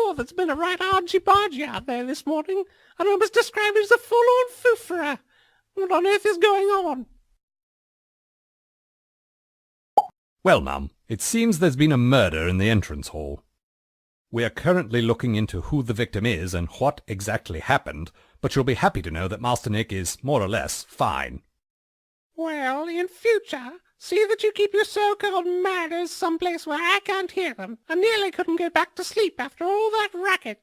Oh, there's been a right argy-bargy out there this morning, and I was described as a full-on foofera. What on earth is going on? Well, ma'am, it seems there's been a murder in the entrance hall. We are currently looking into who the victim is and what exactly happened, but you'll be happy to know that Master Nick is more or less fine. Well, in future, see that you keep your so-called murders someplace where I can't hear them. I nearly couldn't get back to sleep after all that racket.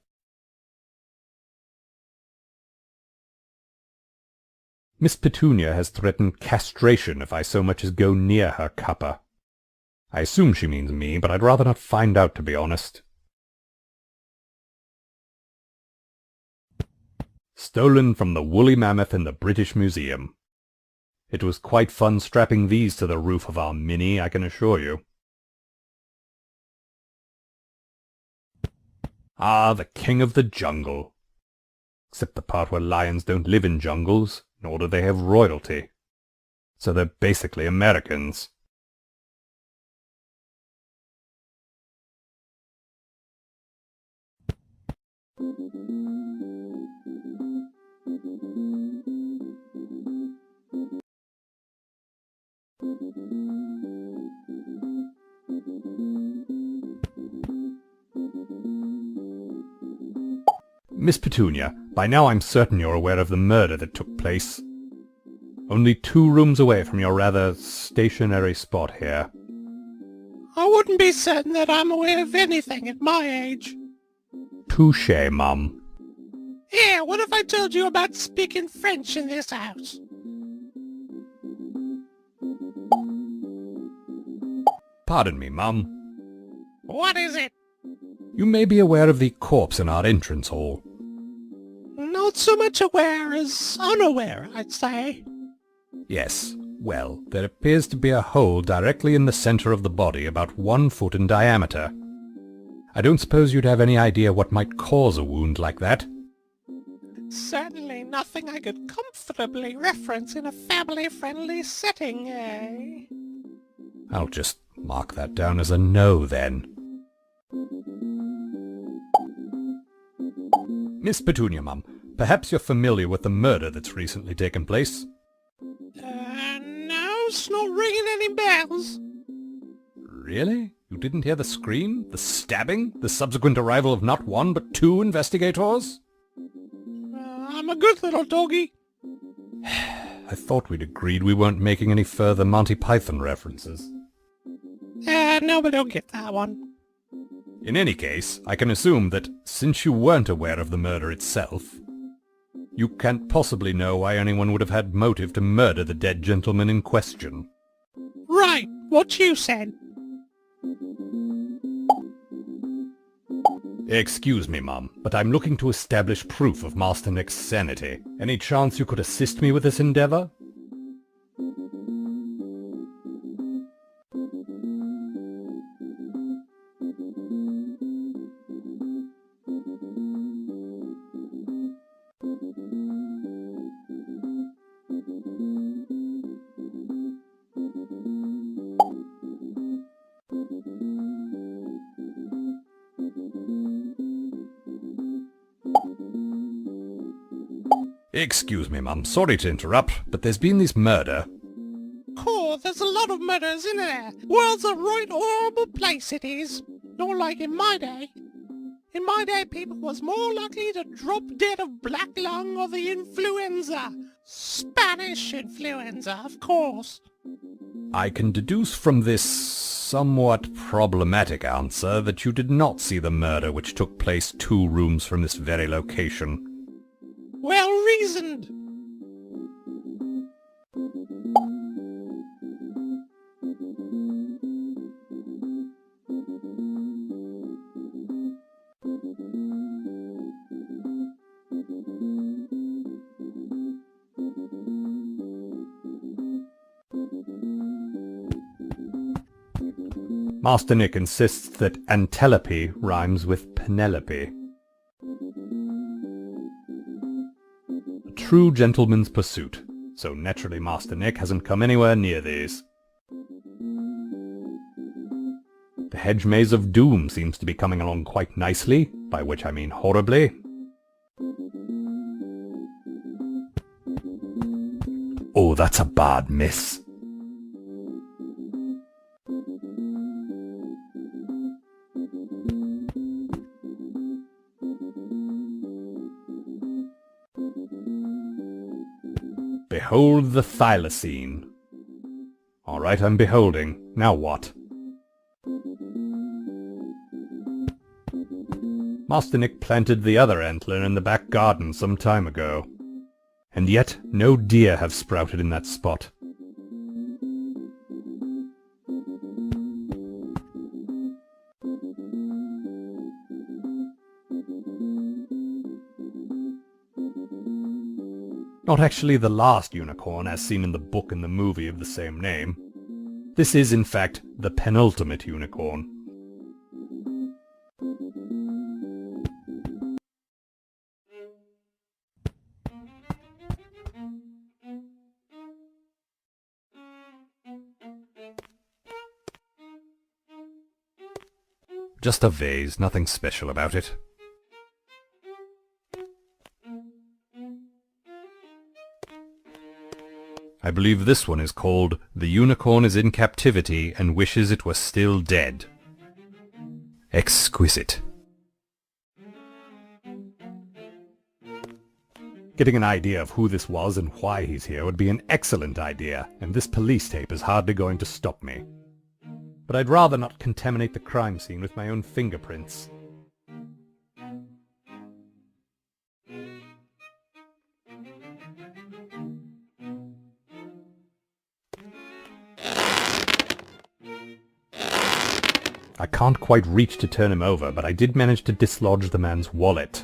Miss Petunia has threatened castration if I so much as go near her cuppa. I assume she means me, but I'd rather not find out, to be honest. Stolen from the woolly mammoth in the British Museum. It was quite fun strapping these to the roof of our Mini, I can assure you. Ah, the king of the jungle. Except the part where lions don't live in jungles, nor do they have royalty. So they're basically Americans. Miss Petunia, by now I'm certain you're aware of the murder that took place. Only 2 rooms away from your rather stationary spot here. I wouldn't be certain that I'm aware of anything at my age. Touché, Mum. Here, what if I told you about speaking French in this house? Pardon me, Mum. What is it? You may be aware of the corpse in our entrance hall. Not so much aware as unaware, I'd say. Yes. Well, there appears to be a hole directly in the center of the body, about 1 foot in diameter. I don't suppose you'd have any idea what might cause a wound like that? Certainly nothing I could comfortably reference in a family-friendly setting, eh? I'll just mark that down as a no, then. Miss Petunia, Mum, perhaps you're familiar with the murder that's recently taken place? No, it's not ringing any bells. Really? You didn't hear the scream, the stabbing, the subsequent arrival of not 1 but 2 investigators? I'm a good little doggy. I thought we'd agreed we weren't making any further Monty Python references. Nobody will get that one. In any case, I can assume that, since you weren't aware of the murder itself, you can't possibly know why anyone would have had motive to murder the dead gentleman in question. Right, what you said. Excuse me, Mum, but I'm looking to establish proof of Master Nick's sanity. Any chance you could assist me with this endeavor? Excuse me, Mum. Sorry to interrupt, but there's been this murder. Oh, there's a lot of murders in there. World's a right horrible place it is. Not like in my day. In my day, people was more likely to drop dead of black lung or the influenza. Spanish influenza, of course. I can deduce from this somewhat problematic answer that you did not see the murder which took place 2 rooms from this very location. Well reasoned. Master Nick insists that Antelope rhymes with Penelope. A true gentleman's pursuit, so naturally Master Nick hasn't come anywhere near these. The hedge maze of doom seems to be coming along quite nicely, by which I mean horribly. Oh, that's a bad miss. Behold the thylacine. All right, I'm beholding. Now what? Master Nick planted the other antler in the back garden some time ago. And yet no deer have sprouted in that spot. Not actually the last unicorn as seen in the book and the movie of the same name. This is, in fact, the penultimate unicorn. Just a vase, nothing special about it. I believe this one is called The Unicorn is in Captivity and Wishes It Were Still Dead. Exquisite. Getting an idea of who this was and why he's here would be an excellent idea, and this police tape is hardly going to stop me. But I'd rather not contaminate the crime scene with my own fingerprints. I can't quite reach to turn him over, but I did manage to dislodge the man's wallet.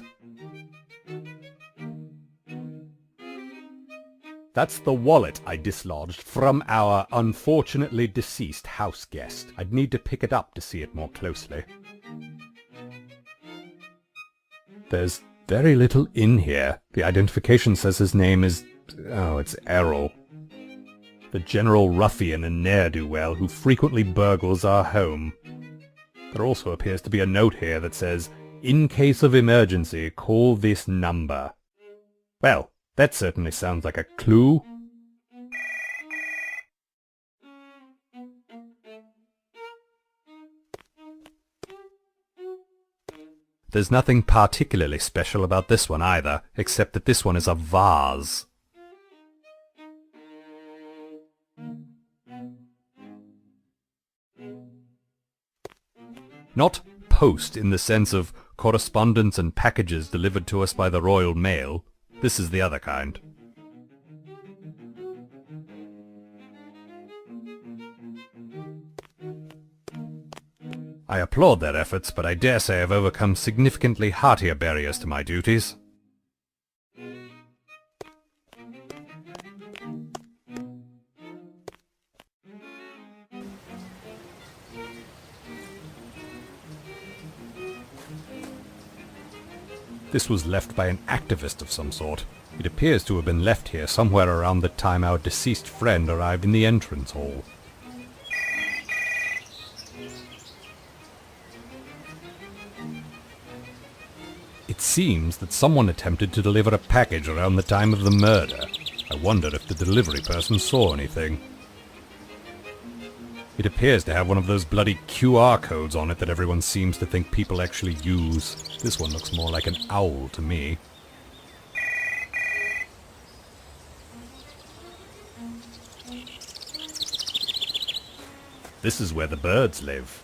That's the wallet I dislodged from our unfortunately deceased house guest. I'd need to pick it up to see it more closely. There's very little in here. The identification says his name is... oh, it's Errol. The general ruffian and ne'er-do-well who frequently burgles our home. There also appears to be a note here that says, "In case of emergency, call this number." Well, that certainly sounds like a clue. There's nothing particularly special about this one either, except that this one is a vase. Not post in the sense of correspondence and packages delivered to us by the Royal Mail. This is the other kind. I applaud their efforts, but I dare say I've overcome significantly heartier barriers to my duties. This was left by an activist of some sort. It appears to have been left here somewhere around the time our deceased friend arrived in the entrance hall. It seems that someone attempted to deliver a package around the time of the murder. I wonder if the delivery person saw anything. It appears to have one of those bloody QR codes on it that everyone seems to think people actually use. This one looks more like an owl to me. This is where the birds live.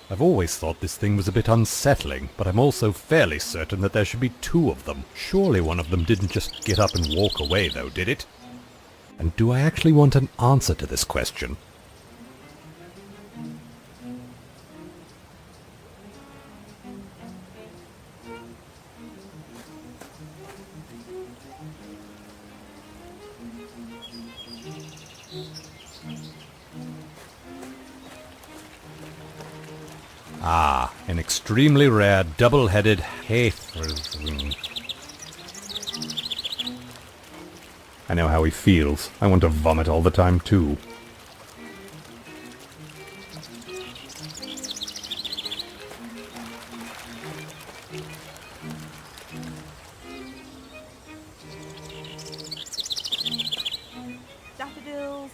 I've always thought this thing was a bit unsettling, but I'm also fairly certain that there should be two of them. Surely one of them didn't just get up and walk away, though, did it? And do I actually want an answer to this question? Ah, an extremely rare double-headed haythorn. I know how he feels. I want to vomit all the time, too.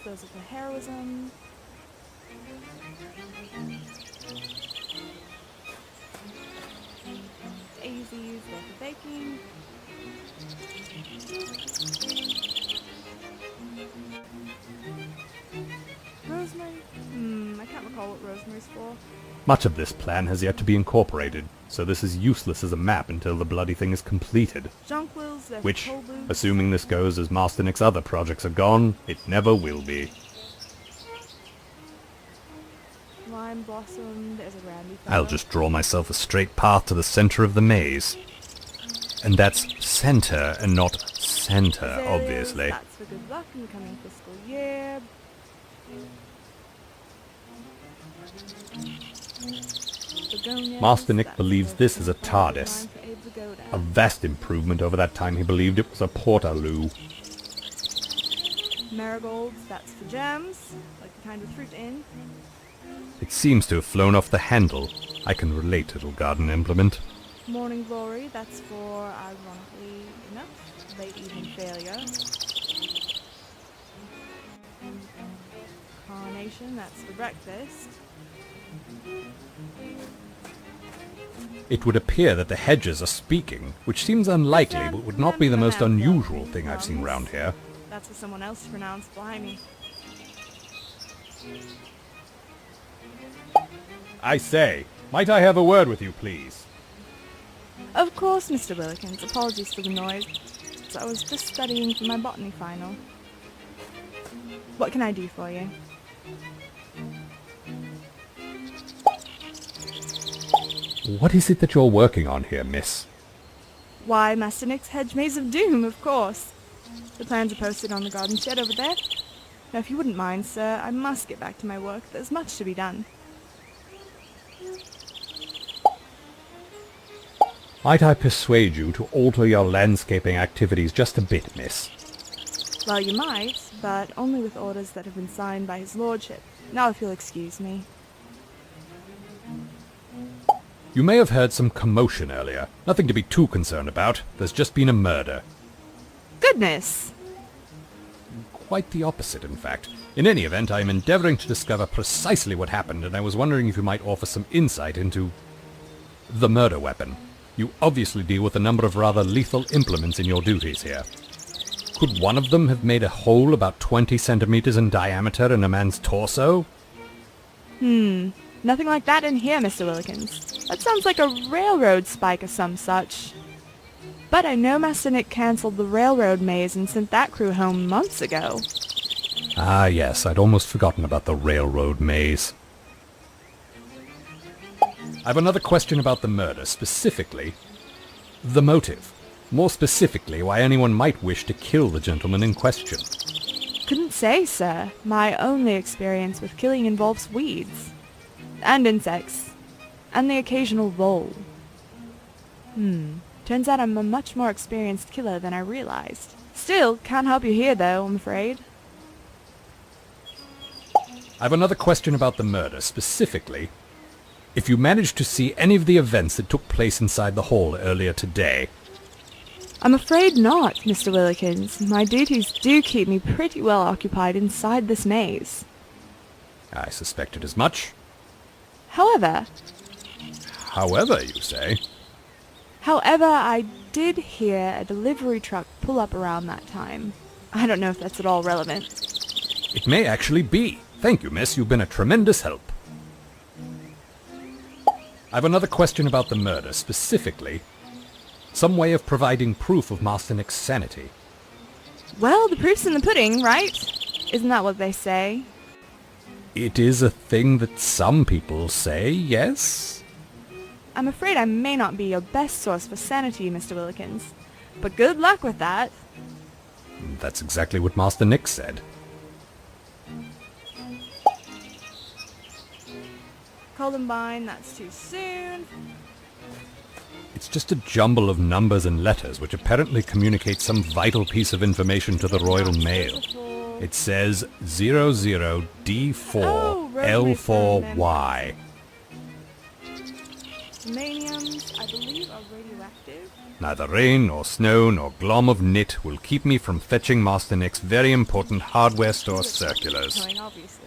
those are for heroism. Daisies, they're for baking. Rosemary? I can't recall what rosemary's for. Much of this plan has yet to be incorporated, so this is useless as a map until the bloody thing is completed. Jonquils, they're Which, for toll booths. assuming this goes as Master Nick's other projects are gone, it never will be. Lime blossom, there's a randy I'll just draw myself a straight path to the center of the maze. And that's center and not center, obviously. That's for good luck in the coming fiscal year. Begonias, Master Nick that's believes for this is a design TARDIS. for Abe Pagoda. A vast improvement over that time he believed it was a Portaloo. Marigolds, that's for gems, like the kind with fruit in. It seems to have flown off the handle. I can relate, little garden implement. Morning Glory, that's for, ironically enough, late evening failure. Carnation, that's for breakfast. It would appear that the hedges are speaking, which seems unlikely, but would not be the most unusual thing I've seen round here. That's for someone else to pronounce, blimey. I say, might I have a word with you, please? Of course, Mr. Willikins. Apologies for the noise. So I was just studying for my botany final. What can I do for you? What is it that you're working on here, miss? Why, Master Nick's hedge maze of doom, of course. The plans are posted on the garden shed over there. Now, if you wouldn't mind, sir, I must get back to my work. There's much to be done. Might I persuade you to alter your landscaping activities just a bit, miss? Well, you might, but only with orders that have been signed by his lordship. Now, if you'll excuse me. You may have heard some commotion earlier. Nothing to be too concerned about. There's just been a murder. Goodness! Quite the opposite, in fact. In any event, I am endeavoring to discover precisely what happened, and I was wondering if you might offer some insight into the murder weapon. You obviously deal with a number of rather lethal implements in your duties here. Could one of them have made a hole about 20 centimeters in diameter in a man's torso? Nothing like that in here, Mr. Willikins. That sounds like a railroad spike or some such. But I know Master Nick cancelled the railroad maze and sent that crew home months ago. Ah, yes, I'd almost forgotten about the railroad maze. I've another question about the murder, specifically the motive. More specifically, why anyone might wish to kill the gentleman in question. Couldn't say, sir. My only experience with killing involves weeds. And insects. And the occasional vole. Turns out I'm a much more experienced killer than I realized. Still, can't help you here though, I'm afraid. I've another question about the murder, specifically if you managed to see any of the events that took place inside the hall earlier today. I'm afraid not, Mr. Willikins. My duties do keep me pretty well occupied inside this maze. I suspected as much. However, You say? However, I did hear a delivery truck pull up around that time. I don't know if that's at all relevant. It may actually be. Thank you, miss. You've been a tremendous help. I've another question about the murder, specifically some way of providing proof of Master Nick's sanity. Well, the proof's in the pudding, right? Isn't that what they say? It is a thing that some people say, yes? I'm afraid I may not be your best source for sanity, Mr. Willikins. But good luck with that. That's exactly what Master Nick said. Columbine, that's too soon. It's just a jumble of numbers and letters which apparently communicate some vital piece of information to the Royal Mail. It says 00D4L4Y. Germaniums, I believe, are radioactive. Neither rain nor snow nor glom of knit will keep me from fetching Master Nick's very important hardware store circulars. Going, obviously.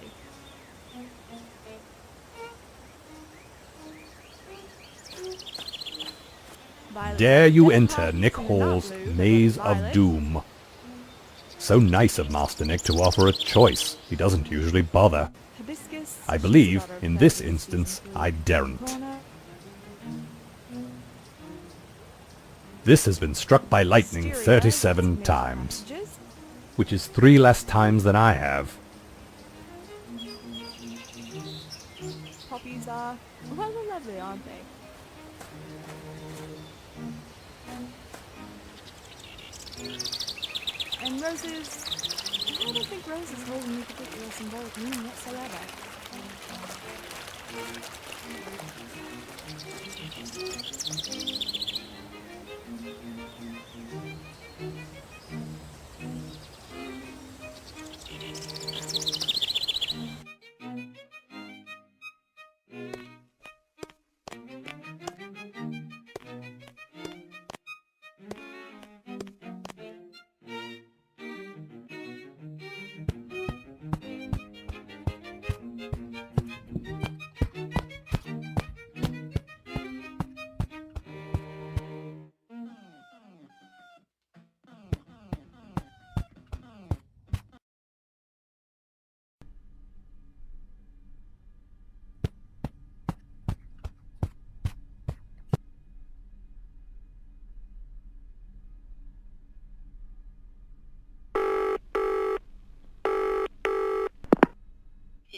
Violet, Dare you better enter path Nick to not Hall's blue, but Maze of violet. Doom. So nice of Master Nick to offer a choice. He doesn't usually bother. Hibiscus, I she's the believe, daughter of in Kevx, this season instance, 3. I daren't. Corner, This has been struck by lightning Wisteria, 37 designated times, passages. which is 3 less times than I have. Poppies are, well, they're lovely, aren't they? And roses, I don't think roses hold any particular symbolic meaning whatsoever.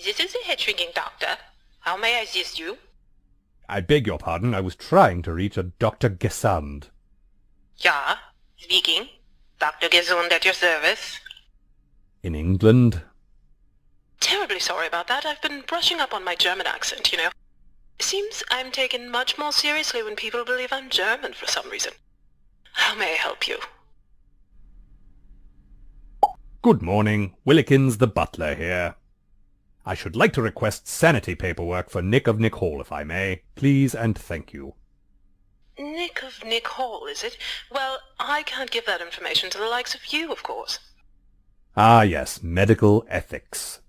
This is the head-shrinking doctor. How may I assist you? I beg your pardon, I was trying to reach a Dr. Gesund. Ja, speaking. Dr. Gesund at your service. In England? Terribly sorry about that. I've been brushing up on my German accent, you know. Seems I'm taken much more seriously when people believe I'm German for some reason. How may I help you? Good morning, Willikins the butler here. I should like to request sanity paperwork for Nick of Nick Hall, if I may. Please and thank you. Nick of Nick Hall, is it? Well, I can't give that information to the likes of you, of course. Ah yes, medical ethics.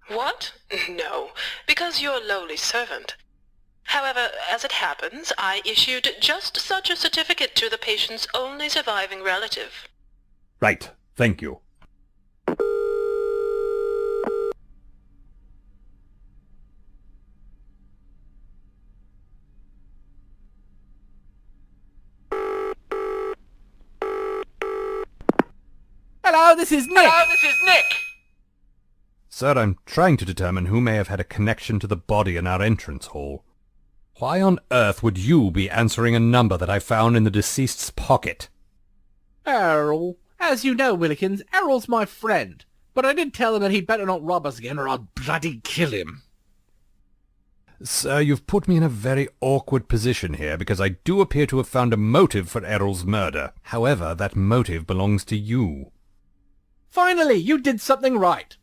What? No, because you're a lowly servant. However, as it happens, I issued just such a certificate to the patient's only surviving relative. Right, thank you. Hello, this is Nick. Hello, this is Nick! Sir, I'm trying to determine who may have had a connection to the body in our entrance hall. Why on earth would you be answering a number that I found in the deceased's pocket? Errol. As you know, Willikins, Errol's my friend. But I did tell him that he'd better not rob us again or I'd bloody kill him. Sir, you've put me in a very awkward position here, because I do appear to have found a motive for Errol's murder. However, that motive belongs to you. Finally, you did something right.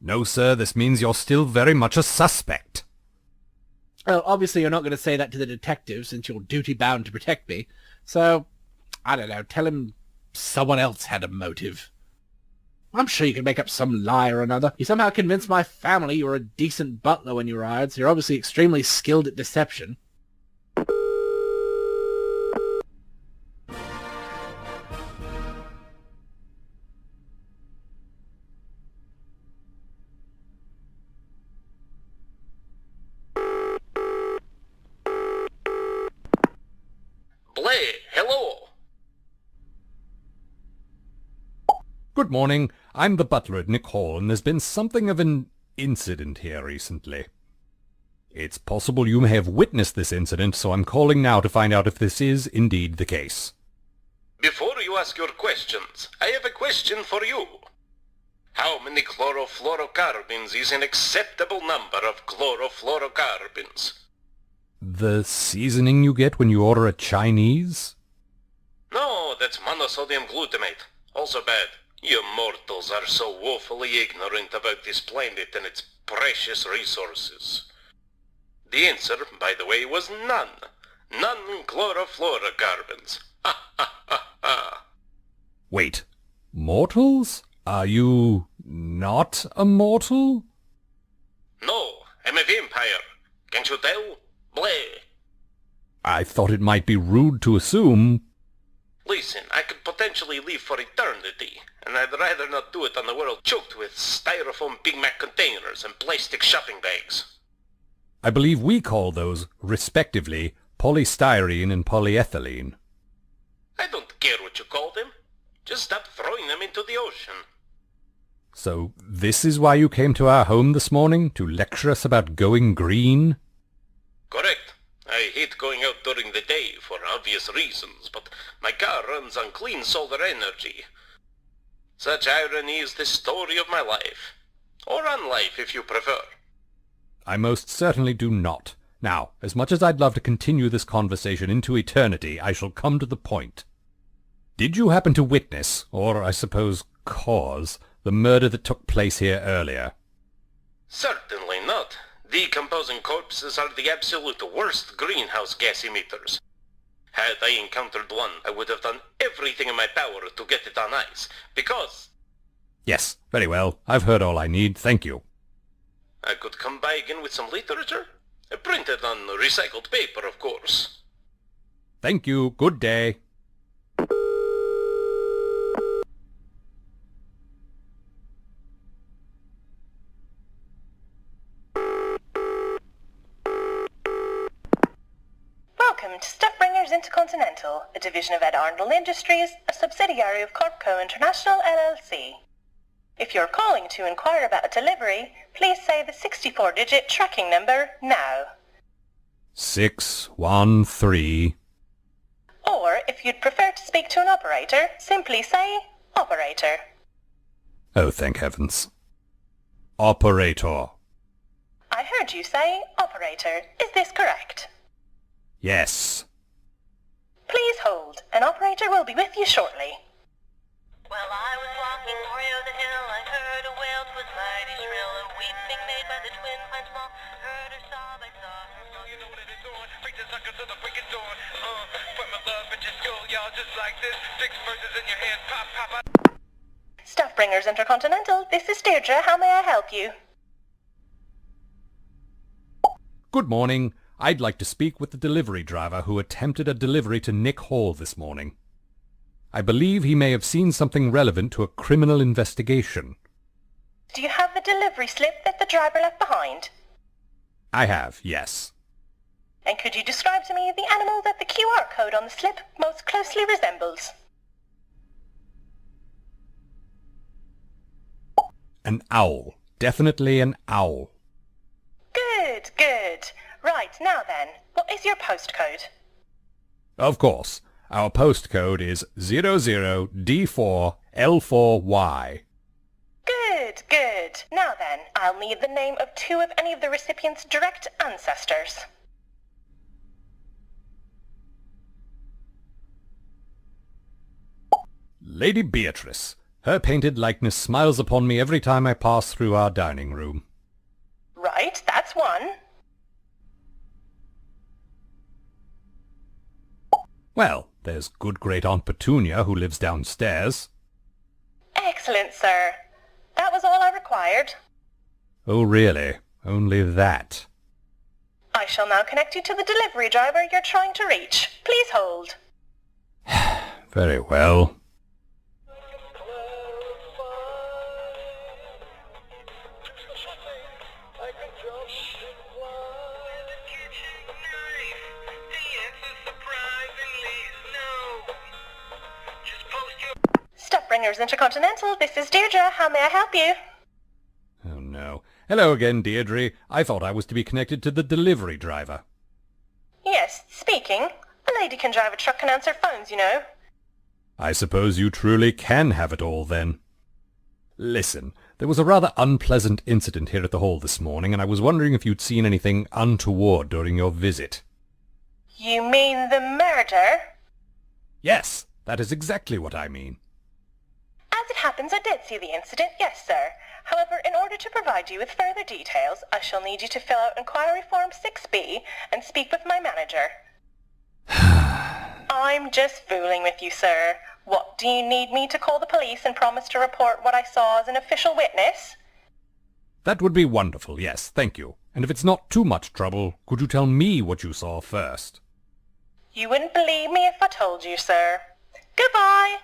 No, sir, this means you're still very much a suspect. Well, obviously you're not going to say that to the detective since you're duty-bound to protect me. So, I don't know, tell him someone else had a motive. I'm sure you can make up some lie or another. You somehow convinced my family you were a decent butler when you were hired, so you're obviously extremely skilled at deception. Blay, hello. Good morning. I'm the butler at Nick Hall, and there's been something of an incident here recently. It's possible you may have witnessed this incident, so I'm calling now to find out if this is indeed the case. Before you ask your questions, I have a question for you. How many chlorofluorocarbons is an acceptable number of chlorofluorocarbons? The seasoning you get when you order a Chinese? No, that's monosodium glutamate. Also bad. You mortals are so woefully ignorant about this planet and its precious resources. The answer, by the way, was none. non-chlorofluorocarbons. Ha ha ha ha. Wait, mortals? Are you not a mortal? No, I'm a vampire. Can't you tell? Bleh. I thought it might be rude to assume. Listen, I could potentially live for eternity, and I'd rather not do it on a world choked with styrofoam Big Mac containers and plastic shopping bags. I believe we call those, respectively, polystyrene and polyethylene. I don't care what you call them. Just stop throwing them into the ocean. So this is why you came to our home this morning, to lecture us about going green? Correct. I hate going out during the day for obvious reasons, but my car runs on clean solar energy. Such irony is the story of my life. Or unlife, if you prefer. I most certainly do not. Now, as much as I'd love to continue this conversation into eternity, I shall come to the point. Did you happen to witness, or I suppose cause, the murder that took place here earlier? Certainly not. Decomposing corpses are the absolute worst greenhouse gas emitters. Had I encountered one, I would have done everything in my power to get it on ice, because... Yes, very well. I've heard all I need, thank you. I could come by again with some literature. Printed on recycled paper, of course. Thank you, good day. Welcome to Stuff Bringers Intercontinental, a division of Ed Arnold Industries, a subsidiary of Corpco International LLC. If you're calling to inquire about a delivery, please say the 64-digit tracking number now. 613. Or, if you'd prefer to speak to an operator, simply say, operator. Oh, thank heavens. Operator. I heard you say, operator. Is this correct? Yes. Please hold. An operator will be with you shortly. Well, I was walking through the hill, I heard a wail, 'twas mighty shrill, a weeping made by the twin pine small, heard her sob, I saw her sob. You know what it is on, break the sucker to the breaking dawn, put my love at your skull, y'all, just like this, 6 verses in your hand, pop, pop, pop. Stuff Bringers Intercontinental, this is Deirdre. How may I help you? Good morning. I'd like to speak with the delivery driver who attempted a delivery to Nick Hall this morning. I believe he may have seen something relevant to a criminal investigation. Do you have the delivery slip that the driver left behind? I have, yes. And could you describe to me the animal that the QR code on the slip most closely resembles? An owl. Definitely an owl. Good, good. Right, now then, what is your postcode? Of course. Our postcode is 00D4L4Y. Good, good. Now then, I'll need the name of 2 of any of the recipient's direct ancestors. Lady Beatrice. Her painted likeness smiles upon me every time I pass through our dining room. Right, that's one. Well, there's good great-aunt Petunia who lives downstairs. Excellent, sir. That was all I required. Oh, really? Only that? I shall now connect you to the delivery driver you're trying to reach. Please hold. Very well. Stuff Bringers Intercontinental, this is Deirdre. How may I help you? Oh, no. Hello again, Deirdre. I thought I was to be connected to the delivery driver. Yes, speaking. A lady can drive a truck and answer phones, you know. I suppose you truly can have it all, then. Listen, there was a rather unpleasant incident here at the hall this morning, and I was wondering if you'd seen anything untoward during your visit. You mean the murder? Yes, that is exactly what I mean. As it happens, I did see the incident, yes, sir. However, in order to provide you with further details, I shall need you to fill out Inquiry Form 6B and speak with my manager. I'm just fooling with you, sir. What, do you need me to call the police and promise to report what I saw as an official witness? That would be wonderful, yes, thank you. And if it's not too much trouble, could you tell me what you saw first? You wouldn't believe me if I told you, sir. Goodbye.